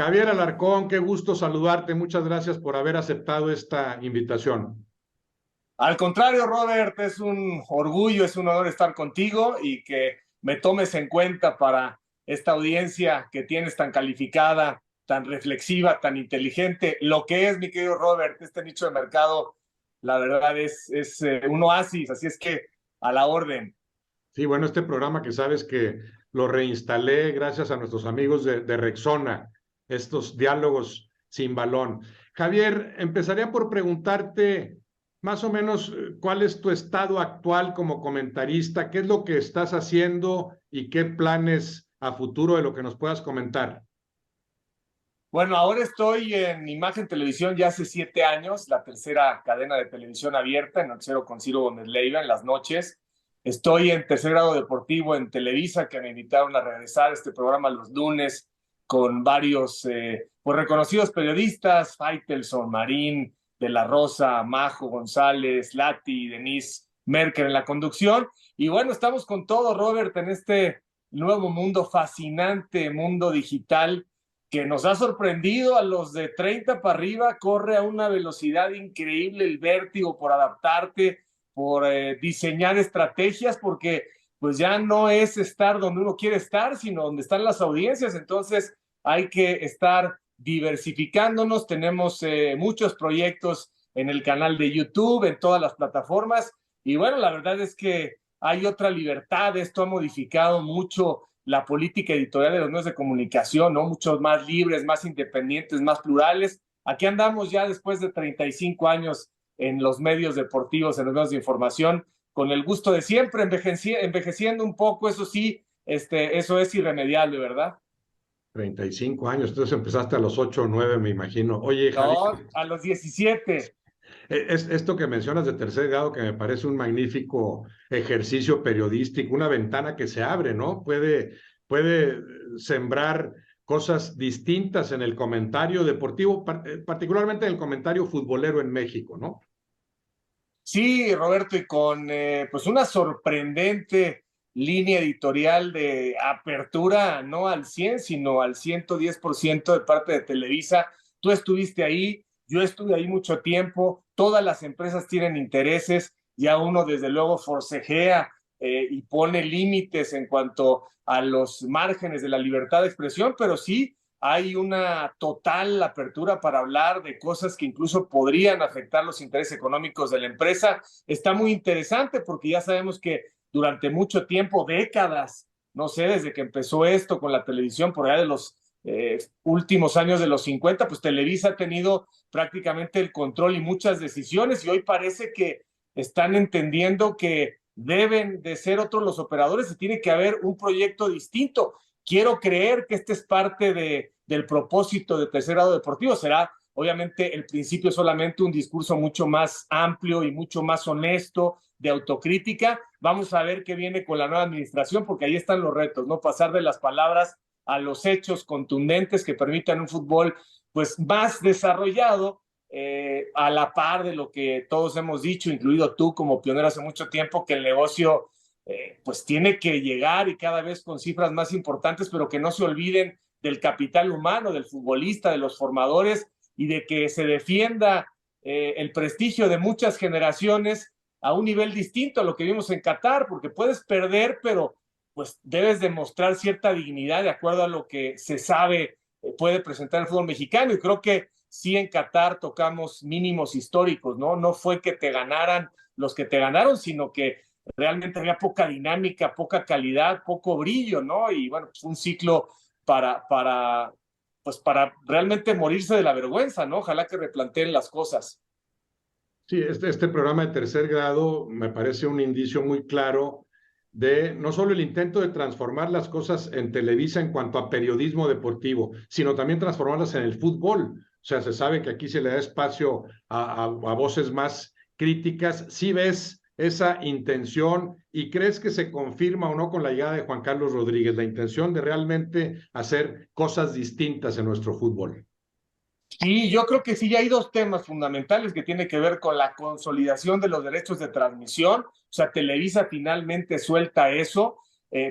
Javier Alarcón, qué gusto saludarte. Muchas gracias por haber aceptado esta invitación. Al contrario, Robert, es un orgullo, es un honor estar contigo y que me tomes en cuenta para esta audiencia que tienes tan calificada, tan reflexiva, tan inteligente. Lo que es, mi querido Robert, este nicho de mercado, la verdad es un oasis, así es que a la orden. Sí, bueno, este programa que sabes que lo reinstalé gracias a nuestros amigos de Rexona, estos diálogos sin balón. Javier, empezaría por preguntarte más o menos cuál es tu estado actual como comentarista, qué es lo que estás haciendo y qué planes a futuro de lo que nos puedas comentar. Bueno, ahora estoy en Imagen Televisión ya hace 7 años, la tercera cadena de televisión abierta en Noticiero con Ciro Gómez Leiva en las noches. Estoy en Tercer Grado Deportivo en Televisa, que me invitaron a regresar a este programa los lunes con varios pues reconocidos periodistas, Faitelson, Marín, De la Rosa, Majo González, Lati, Denise Merker en la conducción. Y bueno, estamos con todo, Robert, en este nuevo mundo fascinante, mundo digital que nos ha sorprendido a los de 30 para arriba, corre a una velocidad increíble el vértigo por adaptarte, por diseñar estrategias, porque pues ya no es estar donde uno quiere estar, sino donde están las audiencias, entonces hay que estar diversificándonos, tenemos muchos proyectos en el canal de YouTube, en todas las plataformas, y bueno, la verdad es que hay otra libertad, esto ha modificado mucho la política editorial de los medios de comunicación, ¿no? Muchos más libres, más independientes, más plurales. Aquí andamos ya después de 35 años en los medios deportivos, en los medios de información, con el gusto de siempre, envejeciendo un poco, eso sí, eso es irremediable, ¿verdad? 35 años, entonces empezaste a los 8 o 9, me imagino. Oye, Javier, No, a los 17. es esto que mencionas de tercer grado que me parece un magnífico ejercicio periodístico, una ventana que se abre, ¿no? Puede sembrar cosas distintas en el comentario deportivo, particularmente en el comentario futbolero en México, ¿no? Sí, Roberto, y con pues una sorprendente línea editorial de apertura, no al 100, sino al 110% de parte de Televisa. Tú estuviste ahí, yo estuve ahí mucho tiempo, todas las empresas tienen intereses, ya uno desde luego forcejea y pone límites en cuanto a los márgenes de la libertad de expresión, pero sí hay una total apertura para hablar de cosas que incluso podrían afectar los intereses económicos de la empresa. Está muy interesante porque ya sabemos que durante mucho tiempo, décadas, no sé, desde que empezó esto con la televisión, por allá de los últimos años de los 50, pues Televisa ha tenido prácticamente el control y muchas decisiones y hoy parece que están entendiendo que deben de ser otros los operadores y tiene que haber un proyecto distinto. Quiero creer que este es parte del propósito de Tercer Grado Deportivo. Será, obviamente, el principio solamente un discurso mucho más amplio y mucho más honesto de autocrítica. Vamos a ver qué viene con la nueva administración, porque ahí están los retos, ¿no? Pasar de las palabras a los hechos contundentes que permitan un fútbol pues más desarrollado, a la par de lo que todos hemos dicho, incluido tú como pionero hace mucho tiempo, que el negocio pues tiene que llegar y cada vez con cifras más importantes, pero que no se olviden del capital humano, del futbolista, de los formadores y de que se defienda el prestigio de muchas generaciones a un nivel distinto a lo que vimos en Qatar, porque puedes perder, pero pues debes demostrar cierta dignidad de acuerdo a lo que se sabe puede presentar el fútbol mexicano y creo que sí en Qatar tocamos mínimos históricos, ¿no? No fue que te ganaran los que te ganaron, sino que realmente había poca dinámica, poca calidad, poco brillo, ¿no? Y bueno, pues un ciclo pues para realmente morirse de la vergüenza, ¿no? Ojalá que replanteen las cosas. Sí, este programa de tercer grado me parece un indicio muy claro de no solo el intento de transformar las cosas en Televisa en cuanto a periodismo deportivo, sino también transformarlas en el fútbol. O sea, se sabe que aquí se le da espacio a voces más críticas. ¿Sí ves esa intención y crees que se confirma o no con la llegada de Juan Carlos Rodríguez, la intención de realmente hacer cosas distintas en nuestro fútbol? Sí, yo creo que sí hay dos temas fundamentales que tienen que ver con la consolidación de los derechos de transmisión. O sea, Televisa finalmente suelta eso.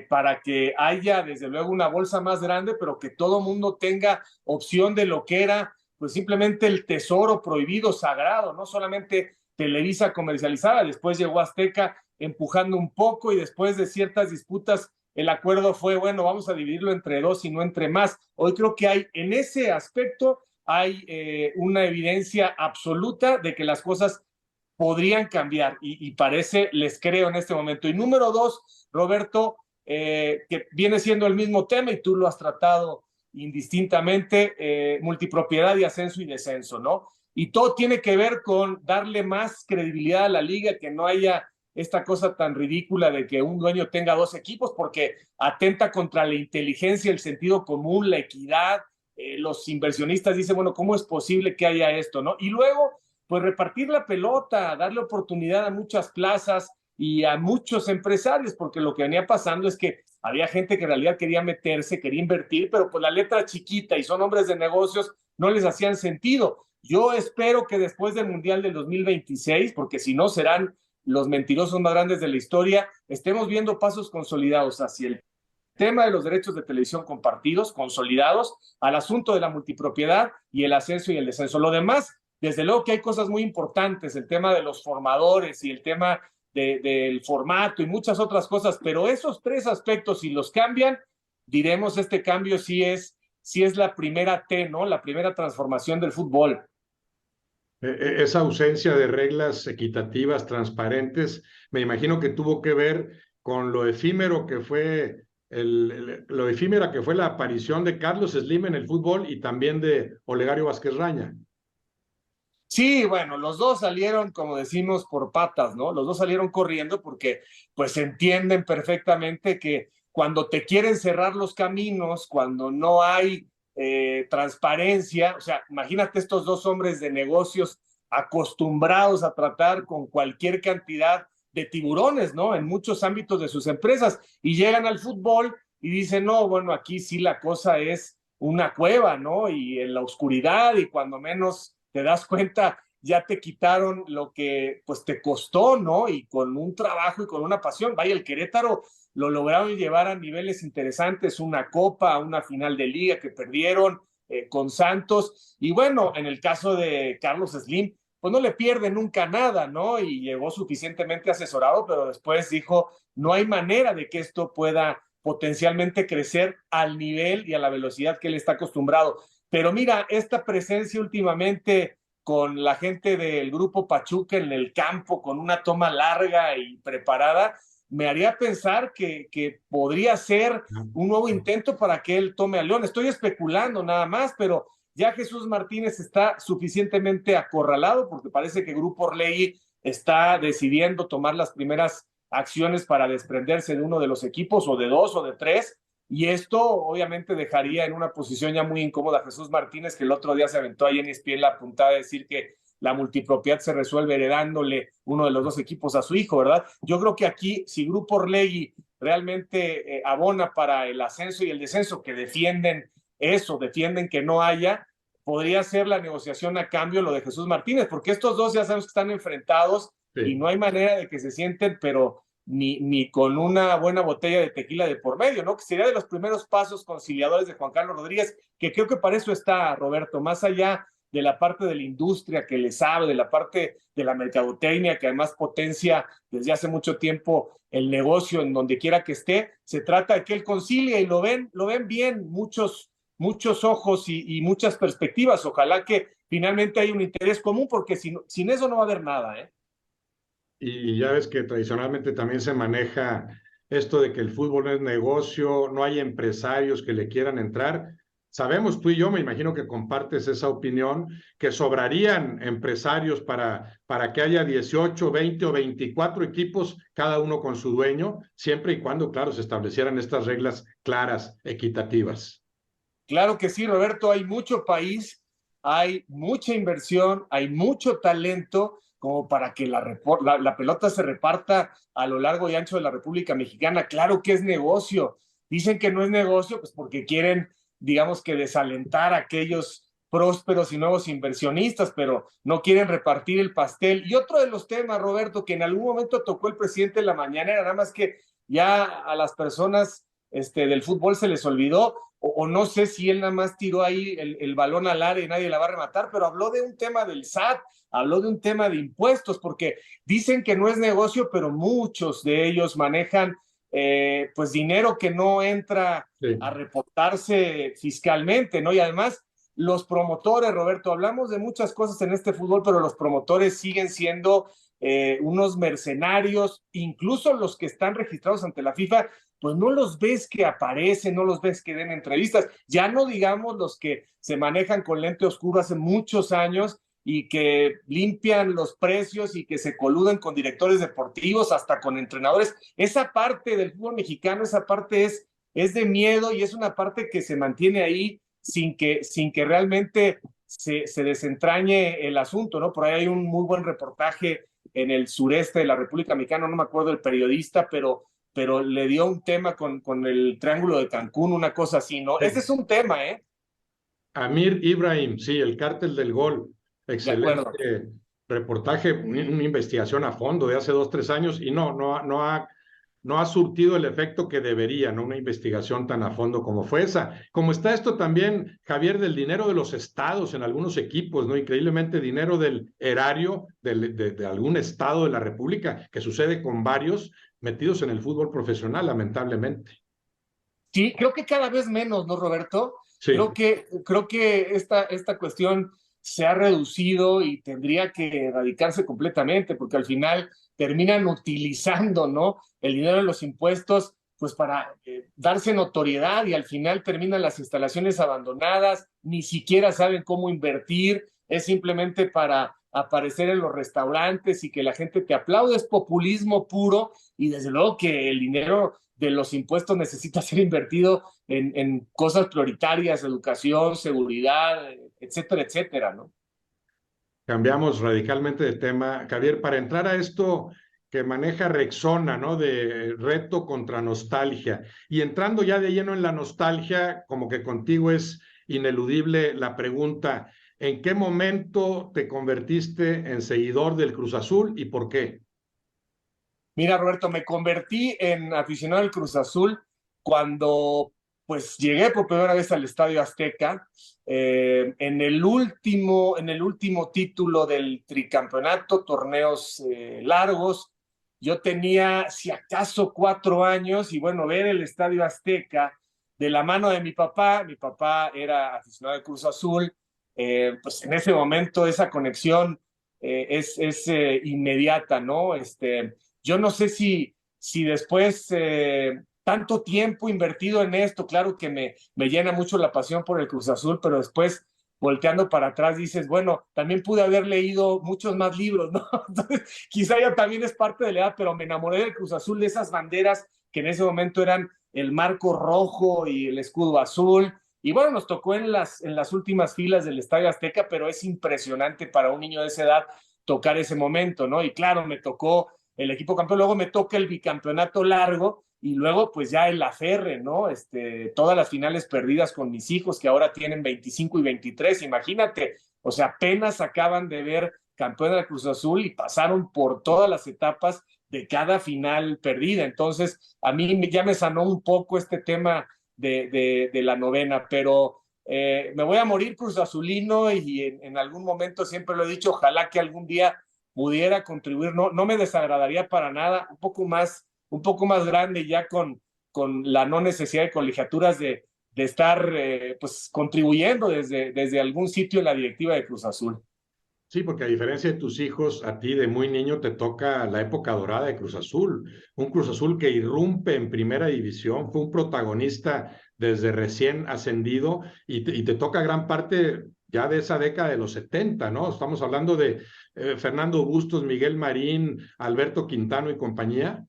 para que haya desde luego una bolsa más grande, pero que todo mundo tenga opción de lo que era pues simplemente el tesoro prohibido, sagrado, no solamente Televisa comercializada, después llegó Azteca empujando un poco y después de ciertas disputas el acuerdo fue, bueno, vamos a dividirlo entre dos y no entre más. Hoy creo que hay, en ese aspecto, hay una evidencia absoluta de que las cosas podrían cambiar y parece, les creo en este momento. Y número dos, Roberto, que viene siendo el mismo tema y tú lo has tratado indistintamente, multipropiedad y ascenso y descenso, ¿no? Y todo tiene que ver con darle más credibilidad a la liga, que no haya esta cosa tan ridícula de que un dueño tenga dos equipos, porque atenta contra la inteligencia, el sentido común, la equidad. Los inversionistas dicen, bueno, ¿cómo es posible que haya esto, no? Y luego, pues repartir la pelota, darle oportunidad a muchas plazas y a muchos empresarios, porque lo que venía pasando es que había gente que en realidad quería meterse, quería invertir, pero pues la letra chiquita y son hombres de negocios, no les hacían sentido. Yo espero que después del Mundial del 2026, porque si no serán los mentirosos más grandes de la historia, estemos viendo pasos consolidados hacia el tema de los derechos de televisión compartidos, consolidados, al asunto de la multipropiedad y el ascenso y el descenso. Lo demás, desde luego que hay cosas muy importantes, el tema de los formadores y el tema del formato y muchas otras cosas, pero esos tres aspectos, si los cambian, diremos este cambio sí es la primera T, ¿no? La primera transformación del fútbol. Esa ausencia de reglas equitativas, transparentes, me imagino que tuvo que ver con lo efímero que fue lo efímera que fue la aparición de Carlos Slim en el fútbol y también de Olegario Vázquez Raña. Sí, bueno, los dos salieron, como decimos, por patas, ¿no? Los dos salieron corriendo porque pues entienden perfectamente que cuando te quieren cerrar los caminos, cuando no hay transparencia, o sea, imagínate estos dos hombres de negocios acostumbrados a tratar con cualquier cantidad de tiburones, ¿no? En muchos ámbitos de sus empresas y llegan al fútbol y dicen, no, bueno, aquí sí la cosa es una cueva, ¿no? Y en la oscuridad y cuando menos te das cuenta, ya te quitaron lo que pues te costó, ¿no? Y con un trabajo y con una pasión. Vaya, el Querétaro lo lograron llevar a niveles interesantes, una copa, una final de liga que perdieron con Santos. Y bueno, en el caso de Carlos Slim, pues no le pierde nunca nada, ¿no? Y llegó suficientemente asesorado, pero después dijo, no hay manera de que esto pueda potencialmente crecer al nivel y a la velocidad que él está acostumbrado. Pero mira, esta presencia últimamente con la gente del grupo Pachuca en el campo, con una toma larga y preparada, me haría pensar que podría ser un nuevo intento para que él tome a León. Estoy especulando nada más, pero ya Jesús Martínez está suficientemente acorralado porque parece que Grupo Orlegui está decidiendo tomar las primeras acciones para desprenderse de uno de los equipos o de dos o de tres. Y esto obviamente dejaría en una posición ya muy incómoda a Jesús Martínez, que el otro día se aventó ahí en ESPN la puntada de decir que la multipropiedad se resuelve heredándole uno de los dos equipos a su hijo, ¿verdad? Yo creo que aquí, si Grupo Orlegui realmente abona para el ascenso y el descenso, que defienden eso, defienden que no haya, podría ser la negociación a cambio lo de Jesús Martínez, porque estos dos ya sabemos que están enfrentados y no hay manera de que se sienten, pero ni con una buena botella de tequila de por medio, ¿no? Que sería de los primeros pasos conciliadores de Juan Carlos Rodríguez, que creo que para eso está, Roberto, más allá de la parte de la industria que le sabe, de la parte de la mercadotecnia que además potencia desde hace mucho tiempo el negocio en donde quiera que esté, se trata de que él concilie y lo ven bien muchos ojos y muchas perspectivas. Ojalá que finalmente haya un interés común, porque sin eso no va a haber nada, ¿eh? Y ya ves que tradicionalmente también se maneja esto de que el fútbol no es negocio, no hay empresarios que le quieran entrar. Sabemos tú y yo, me imagino que compartes esa opinión, que sobrarían empresarios para que haya 18, 20 o 24 equipos, cada uno con su dueño, siempre y cuando, claro, se establecieran estas reglas claras, equitativas. Claro que sí, Roberto, hay mucho país, hay mucha inversión, hay mucho talento como para que la pelota se reparta a lo largo y ancho de la República Mexicana. Claro que es negocio. Dicen que no es negocio, pues porque quieren, digamos que desalentar a aquellos prósperos y nuevos inversionistas, pero no quieren repartir el pastel. Y otro de los temas, Roberto, que en algún momento tocó el presidente en la mañana, era nada más que ya a las personas del fútbol se les olvidó, o no sé si él nada más tiró ahí el balón al área y nadie la va a rematar, pero habló de un tema del SAT, habló de un tema de impuestos, porque dicen que no es negocio, pero muchos de ellos manejan pues dinero que no entra a reportarse fiscalmente, ¿no? Y además los promotores, Roberto, hablamos de muchas cosas en este fútbol, pero los promotores siguen siendo unos mercenarios, incluso los que están registrados ante la FIFA, pues no los ves que aparecen, no los ves que den entrevistas, ya no digamos los que se manejan con lente oscuro hace muchos años y que limpian los precios y que se coluden con directores deportivos, hasta con entrenadores. Esa parte del fútbol mexicano, esa parte es de miedo y es una parte que se mantiene ahí sin que realmente se desentrañe el asunto, ¿no? Por ahí hay un muy buen reportaje en el sureste de la República Mexicana, no me acuerdo del periodista, pero le dio un tema con el Triángulo de Cancún, una cosa así, ¿no? Sí. Ese es un tema, ¿eh? Amir Ibrahim, sí, el cártel del gol. Excelente reportaje, una investigación a fondo de hace 2, 3 años y no ha surtido el efecto que debería, ¿no? Una investigación tan a fondo como fue esa. Como está esto también, Javier, del dinero de los estados en algunos equipos, ¿no? Increíblemente dinero del erario de algún estado de la República, que sucede con varios metidos en el fútbol profesional, lamentablemente. Sí, creo que cada vez menos, ¿no, Roberto? Sí. Creo que esta cuestión se ha reducido y tendría que erradicarse completamente, porque al final terminan utilizando, ¿no? El dinero de los impuestos, pues para darse notoriedad, y al final terminan las instalaciones abandonadas, ni siquiera saben cómo invertir, es simplemente para aparecer en los restaurantes y que la gente te aplaude, es populismo puro, y desde luego que el dinero de los impuestos necesita ser invertido en cosas prioritarias, educación, seguridad, etcétera, etcétera, ¿no? Cambiamos radicalmente de tema. Javier, para entrar a esto que maneja Rexona, ¿no? De reto contra nostalgia. Y entrando ya de lleno en la nostalgia, como que contigo es ineludible la pregunta, ¿en qué momento te convertiste en seguidor del Cruz Azul y por qué? Mira, Roberto, me convertí en aficionado al Cruz Azul cuando pues llegué por primera vez al Estadio Azteca en el último título del tricampeonato, torneos largos. Yo tenía, si acaso, 4 años, y bueno, ver el Estadio Azteca de la mano de mi papá era aficionado al Cruz Azul, pues en ese momento esa conexión es inmediata, ¿no? Yo no sé si después tanto tiempo invertido en esto, claro que me llena mucho la pasión por el Cruz Azul, pero después volteando para atrás dices, bueno, también pude haber leído muchos más libros, ¿no? Entonces, quizá ya también es parte de la edad, pero me enamoré del Cruz Azul, de esas banderas que en ese momento eran el marco rojo y el escudo azul. Y bueno, nos tocó en las últimas filas del Estadio Azteca, pero es impresionante para un niño de esa edad tocar ese momento, ¿no? Y claro, me tocó el equipo campeón, luego me toca el bicampeonato largo y luego pues ya el aferre, ¿no? Todas las finales perdidas con mis hijos que ahora tienen 25 y 23, imagínate, o sea, apenas acaban de ver campeón del Cruz Azul y pasaron por todas las etapas de cada final perdida, entonces a mí ya me sanó un poco este tema de la novena, pero me voy a morir Cruz Azulino y en algún momento siempre lo he dicho, ojalá que algún día pudiera contribuir, no me desagradaría para nada, un poco más grande ya con la no necesidad de colegiaturas de estar pues contribuyendo desde algún sitio en la directiva de Cruz Azul. Sí, porque a diferencia de tus hijos, a ti de muy niño te toca la época dorada de Cruz Azul, un Cruz Azul que irrumpe en primera división, fue un protagonista desde recién ascendido y te toca gran parte ya de esa década de los 70, ¿no? Estamos hablando de Fernando Bustos, Miguel Marín, Alberto Quintano y compañía.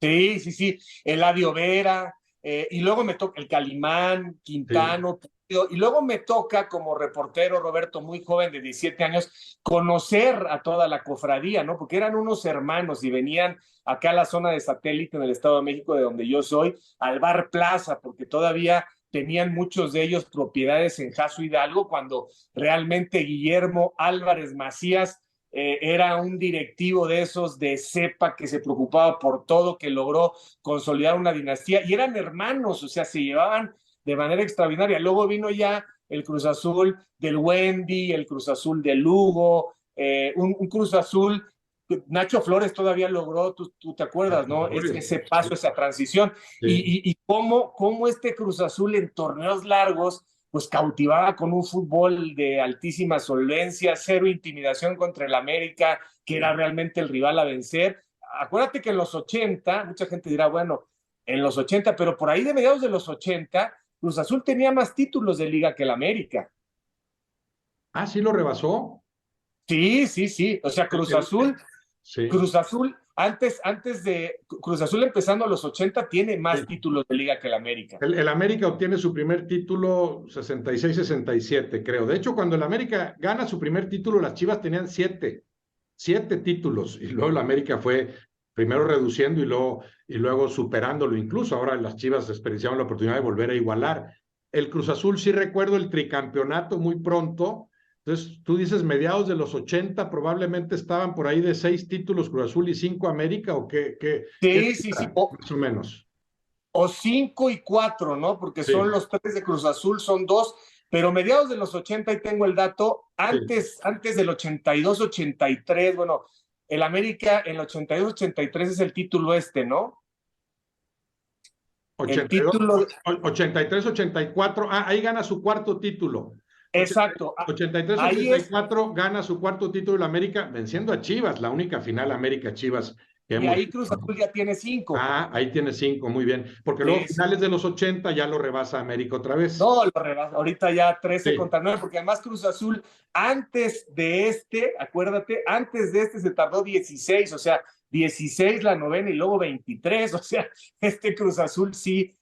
Sí, sí, sí, Eladio Vera, y luego me toca el Calimán, Sí. Quintano, y luego me toca como reportero, Roberto, muy joven de 17 años, conocer a toda la cofradía, ¿no? Porque eran unos hermanos y venían acá a la zona de satélite en el Estado de México, de donde yo soy, al Bar Plaza, porque todavía tenían muchos de ellos propiedades en Jaso Hidalgo, cuando realmente Guillermo Álvarez Macías era un directivo de esos de cepa que se preocupaba por todo, que logró consolidar una dinastía y eran hermanos, o sea, se llevaban de manera extraordinaria. Luego vino ya el Cruz Azul del Wendy, el Cruz Azul del Lugo, un Cruz Azul. Nacho Flores todavía logró, tú te acuerdas, ¿no? Ese paso, esa transición. Sí. Y cómo este Cruz Azul en torneos largos pues cautivaba con un fútbol de altísima solvencia, cero intimidación contra el América, que era realmente el rival a vencer. Acuérdate que en los 80, mucha gente dirá, bueno, en los 80, pero por ahí de mediados de los 80, Cruz Azul tenía más títulos de liga que el América. Ah, sí lo rebasó. Sí, sí, sí. O sea, Cruz Azul, Sí. Cruz Azul, antes de Cruz Azul empezando a los 80, tiene más Sí. títulos de liga que el América. El América obtiene su primer título 66-67, creo. De hecho, cuando el América gana su primer título, las Chivas tenían siete títulos, y luego el América fue primero reduciendo y luego superándolo incluso. Ahora las Chivas desperdiciaron la oportunidad de volver a igualar. El Cruz Azul, sí recuerdo el tricampeonato muy pronto. Entonces, tú dices mediados de los 80, probablemente estaban por ahí de 6 títulos Cruz Azul y 5 América, ¿o qué Sí, sí, sí. más o menos? O 5 y 4, ¿no? Porque son Sí, los tres de Cruz Azul, son dos, pero mediados de los 80, y tengo el dato, sí. antes del 82-83, bueno, el América en el 82-83 es el título ¿no? El 82, título, 83, 84. Ah, ahí gana su cuarto título. exacto, 83, ahí es, 84 gana su cuarto título el América, venciendo a Chivas, la única final América-Chivas que y hemos ahí Cruz visto. Azul ya tiene 5. Ah, ahí tiene 5, muy bien. Porque luego Sí, sí. finales de los 80 ya lo rebasa América otra vez. No, lo rebasa. Ahorita ya 13 Sí, contra 9, porque además Cruz Azul, acuérdate, antes de este se tardó 16, o sea, 16 la novena y luego 23, o sea, este Cruz Azul sí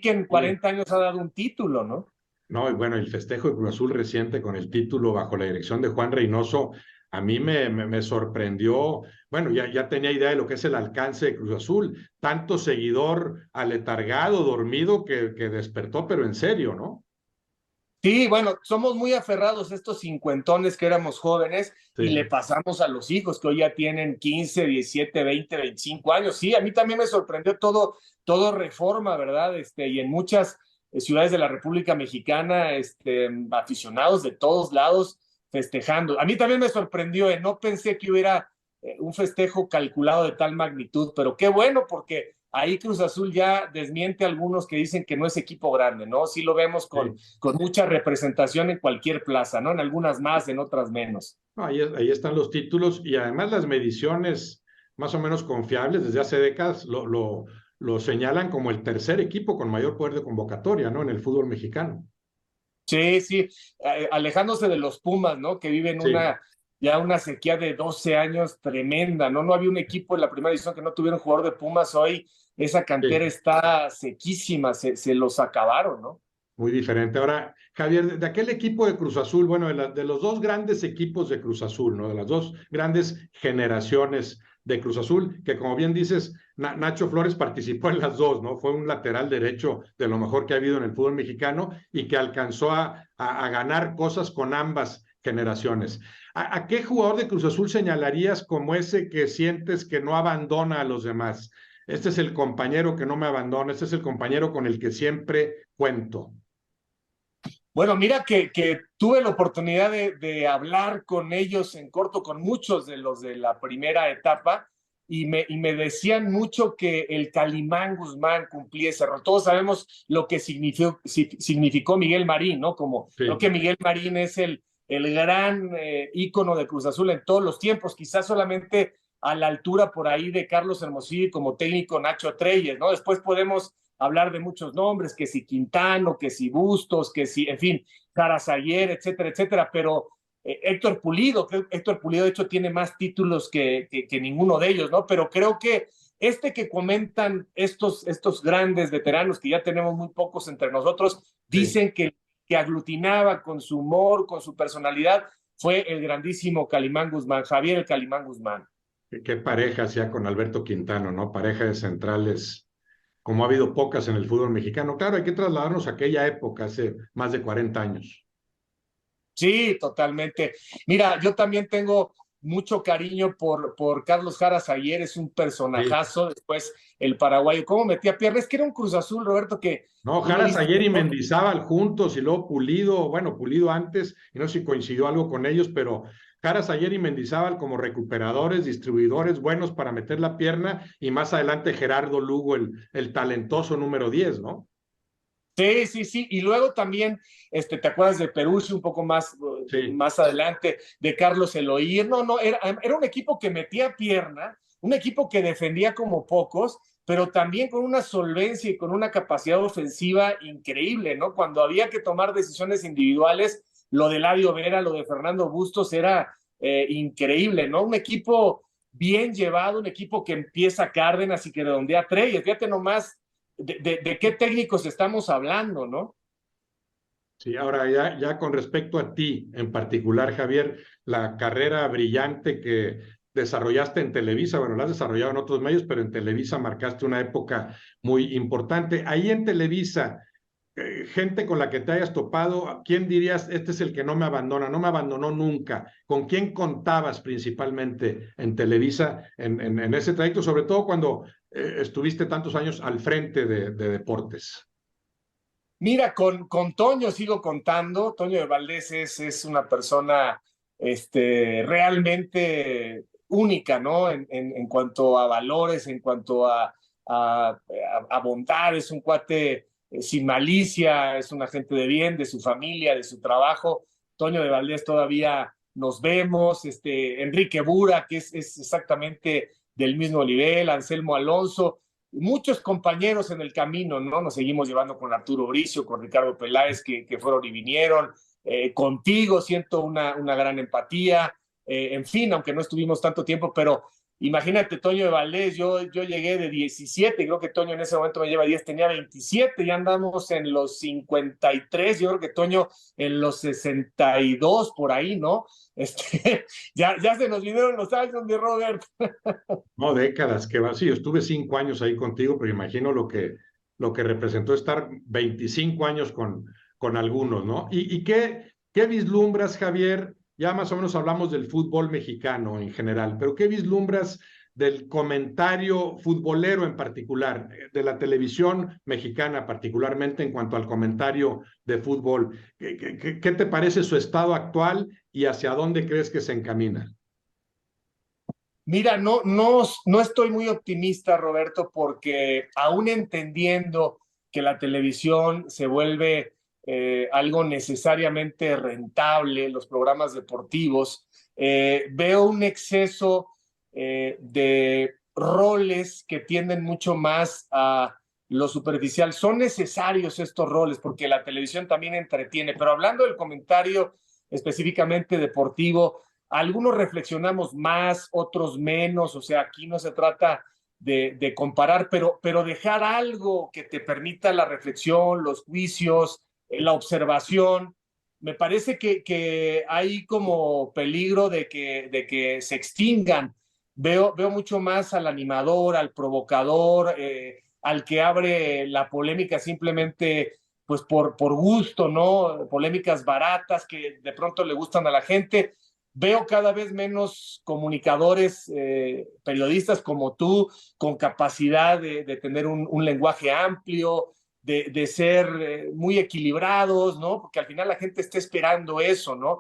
que en sí. 40 años ha dado un título, ¿no? No, y bueno, el festejo de Cruz Azul reciente con el título bajo la dirección de Juan Reynoso, a mí me sorprendió. Bueno, ya tenía idea de lo que es el alcance de Cruz Azul, tanto seguidor aletargado, dormido, que despertó, pero en serio, ¿no? Sí, bueno, somos muy aferrados a estos cincuentones que éramos jóvenes y le Sí, pasamos a los hijos que hoy ya tienen 15, 17, 20, 25 años. Sí, a mí también me sorprendió todo Reforma, ¿verdad? Y en muchas ciudades de la República Mexicana, aficionados de todos lados festejando. A mí también me sorprendió, no pensé que hubiera un festejo calculado de tal magnitud, pero qué bueno porque ahí Cruz Azul ya desmiente a algunos que dicen que no es equipo grande, ¿no? Sí lo vemos con, sí. con mucha representación en cualquier plaza, ¿no? En algunas más, en otras menos. No, ahí están los títulos y además las mediciones más o menos confiables desde hace décadas lo señalan como el tercer equipo con mayor poder de convocatoria, ¿no? En el fútbol mexicano. Sí, sí, alejándose de los Pumas, ¿no? Que viven Sí, ya una sequía de 12 años tremenda, ¿no? No había un equipo en la primera edición que no tuviera un jugador de Pumas. Hoy esa cantera sí. está sequísima, se los acabaron, ¿no? Muy diferente. Ahora, Javier, de aquel equipo de Cruz Azul, bueno, de los dos grandes equipos de Cruz Azul, ¿no? De las dos grandes generaciones de Cruz Azul, que como bien dices, Nacho Flores participó en las dos, ¿no? Fue un lateral derecho de lo mejor que ha habido en el fútbol mexicano y que alcanzó a ganar cosas con ambas generaciones. ¿A qué jugador de Cruz Azul señalarías como ese que sientes que no abandona a los demás? Este es el compañero que no me abandona, este es el compañero con el que siempre cuento. Bueno, mira que tuve la oportunidad de hablar con ellos en corto, con muchos de los de la primera etapa, y me decían mucho que el Calimán Guzmán cumplía ese rol. Todos sabemos lo que significó Miguel Marín, ¿no? Creo Sí, que Miguel Marín es el gran ícono de Cruz Azul en todos los tiempos, quizás solamente a la altura por ahí de Carlos Hermosillo como técnico Nacho Treyes, ¿no? Después podemos hablar de muchos nombres, que si Quintano, que si Bustos, que si, en fin, Carazaguer, etcétera, etcétera, pero Héctor Pulido, Héctor Pulido de hecho tiene más títulos que ninguno de ellos, ¿no? Pero creo que que comentan estos grandes veteranos, que ya tenemos muy pocos entre nosotros, sí. dicen que aglutinaba con su humor, con su personalidad, fue el grandísimo Calimán Guzmán, Javier el Calimán Guzmán. Qué pareja hacía con Alberto Quintano, ¿no? Pareja de centrales, como ha habido pocas en el fútbol mexicano. Claro, hay que trasladarnos a aquella época, hace más de 40 años. Sí, totalmente. Mira, yo también tengo mucho cariño por Carlos Jara Sayer, es un Sí. personajazo. Después el paraguayo, ¿cómo metía pierna? Es que era un Cruz Azul, Roberto, que No, tú lo Jaras viste. ayer y Mendizábal juntos y luego Pulido, bueno, Pulido antes, y no sé si coincidió algo con ellos, pero Jaras ayer y Mendizábal como recuperadores, distribuidores buenos para meter la pierna, y más adelante Gerardo Lugo, el talentoso número 10, ¿no? Sí, sí, sí. Y luego también, ¿te acuerdas de Peruzzi un poco Sí, más adelante, de Carlos Eloy? No, no, era un equipo que metía pierna, un equipo que defendía como pocos, pero también con una solvencia y con una capacidad ofensiva increíble, ¿no? Cuando había que tomar decisiones individuales, lo de Ladio Vera, lo de Fernando Bustos era increíble, ¿no? Un equipo bien llevado, un equipo que empieza Cárdenas y que redondea Treyes. Fíjate nomás de qué técnicos estamos hablando, ¿no? sí, ahora ya con respecto a ti en particular, Javier, la carrera brillante que desarrollaste en Televisa, bueno, la has desarrollado en otros medios, pero en Televisa marcaste una época muy importante. Ahí en Televisa, gente con la que te hayas topado, ¿quién dirías, este es el que no me abandona, no me abandonó nunca? ¿Con quién contabas principalmente en Televisa en ese trayecto, sobre todo cuando estuviste tantos años al frente de deportes? Mira, con Toño sigo contando. Toño de Valdés es una persona realmente única, ¿no? En cuanto a valores, en cuanto a bondad, es un cuate sin malicia, es una gente de bien, de su familia, de su trabajo. Toño de Valdés todavía nos vemos, Enrique Bura, que es exactamente del mismo nivel, Anselmo Alonso, muchos compañeros en el camino, ¿no? Nos seguimos llevando con Arturo Bricio, con Ricardo Peláez, que fueron y vinieron. Contigo siento una gran empatía. En fin, aunque no estuvimos tanto tiempo, pero imagínate, Toño de Valdés, yo llegué de 17, creo que Toño en ese momento me lleva 10, tenía 27, ya andamos en los 53, yo creo que Toño en los 62, por ahí, ¿no? Ya se nos vinieron los años, mi Robert. No, décadas que va. Sí, yo estuve 5 años ahí contigo, pero imagino lo que representó estar 25 años con algunos, ¿no? ¿Y qué vislumbras, Javier? Ya más o menos hablamos del fútbol mexicano en general, pero ¿qué vislumbras del comentario futbolero en particular, de la televisión mexicana particularmente en cuanto al comentario de fútbol? ¿Qué te parece su estado actual y hacia dónde crees que se encamina? Mira, no estoy muy optimista, Roberto, porque aún entendiendo que la televisión se vuelve algo necesariamente rentable, los programas deportivos, veo un exceso de roles que tienden mucho más a lo superficial. Son necesarios estos roles porque la televisión también entretiene, pero hablando del comentario específicamente deportivo, algunos reflexionamos más, otros menos, o sea, aquí no se trata de comparar, pero dejar algo que te permita la reflexión, los juicios, la observación. Me parece que hay como peligro de que se extingan. Veo mucho más al animador, al provocador, al que abre la polémica simplemente pues por gusto, ¿no? Polémicas baratas que de pronto le gustan a la gente. Veo cada vez menos comunicadores, periodistas como tú, con capacidad de tener un lenguaje amplio, de ser muy equilibrados, ¿no? Porque al final la gente está esperando eso, ¿no?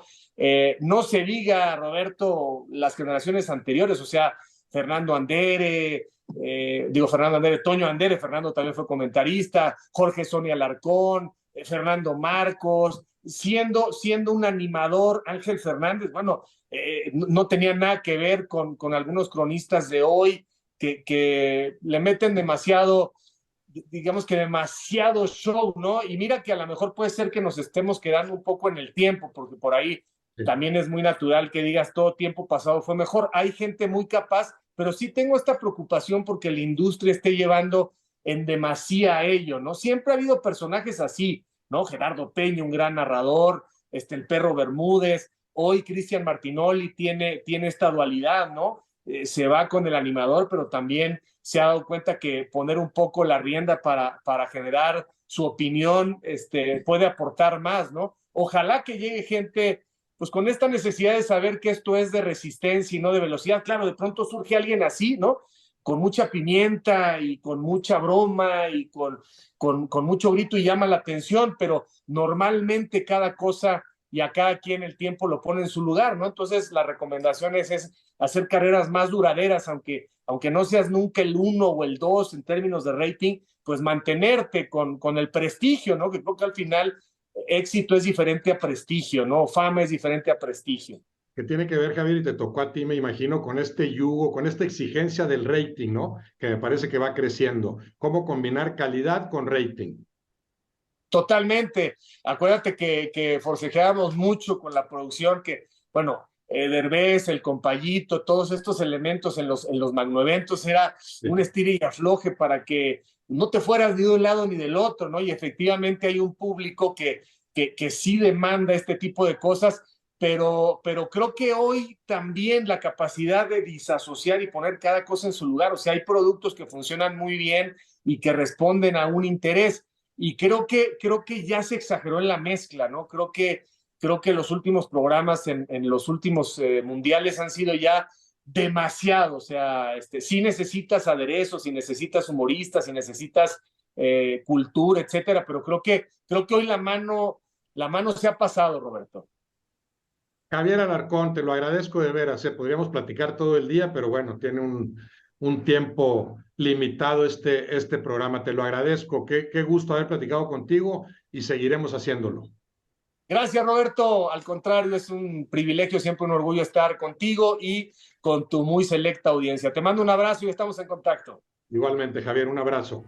No se diga, Roberto, las generaciones anteriores, o sea, Fernando Andere, Fernando Andere, Toño Andere, Fernando también fue comentarista, Jorge Sonia Alarcón, Fernando Marcos, siendo un animador, Ángel Fernández, bueno, no tenía nada que ver con algunos cronistas de hoy que le meten demasiado, digamos que demasiado show, ¿no? Y mira que a lo mejor puede ser que nos estemos quedando un poco en el tiempo, porque por ahí Sí. también es muy natural que digas todo tiempo pasado fue mejor. Hay gente muy capaz, pero sí tengo esta preocupación porque la industria esté llevando en demasía a ello, ¿no? Siempre ha habido personajes así, ¿no? Gerardo Peña, un gran narrador, el Perro Bermúdez, hoy Cristian Martinoli tiene esta dualidad, ¿no? Se va con el animador, pero también se ha dado cuenta que poner un poco la rienda para generar su opinión puede aportar más, ¿no? Ojalá que llegue gente pues con esta necesidad de saber que esto es de resistencia y no de velocidad. Claro, de pronto surge alguien así, ¿no? Con mucha pimienta y con mucha broma y con mucho grito y llama la atención, pero normalmente cada cosa y a cada quien el tiempo lo pone en su lugar, ¿no? Entonces la recomendación es hacer carreras más duraderas, aunque no seas nunca el 1 o el 2 en términos de rating, pues mantenerte con el prestigio, ¿no? Que creo que al final éxito es diferente a prestigio, ¿no? Fama es diferente a prestigio. Que tiene que ver, Javier, y te tocó a ti, me imagino, con este yugo, con esta exigencia del rating, ¿no? Que me parece que va creciendo. ¿Cómo combinar calidad con rating? Totalmente. Acuérdate que forcejeábamos mucho con la producción, que, bueno, Derbez, el Compayito, todos estos elementos en los magnoeventos era un estira y afloje para que no te fueras ni de un lado ni del otro, ¿no? Y efectivamente hay un público que sí demanda este tipo de cosas, pero creo que hoy también la capacidad de disasociar y poner cada cosa en su lugar, o sea, hay productos que funcionan muy bien y que responden a un interés y creo que ya se exageró en la mezcla, ¿no? Creo que los últimos programas en los últimos mundiales han sido ya demasiado, o sea, sí necesitas aderezos, sí necesitas humoristas, sí necesitas cultura, etcétera, pero creo que hoy la mano se ha pasado, Roberto. Javier Alarcón, te lo agradezco de veras. Podríamos platicar todo el día, pero bueno, tiene un tiempo limitado este programa. Te lo agradezco. Qué gusto haber platicado contigo y seguiremos haciéndolo. Gracias, Roberto. Al contrario, es un privilegio, siempre un orgullo estar contigo y con tu muy selecta audiencia. Te mando un abrazo y estamos en contacto. Igualmente, Javier, un abrazo.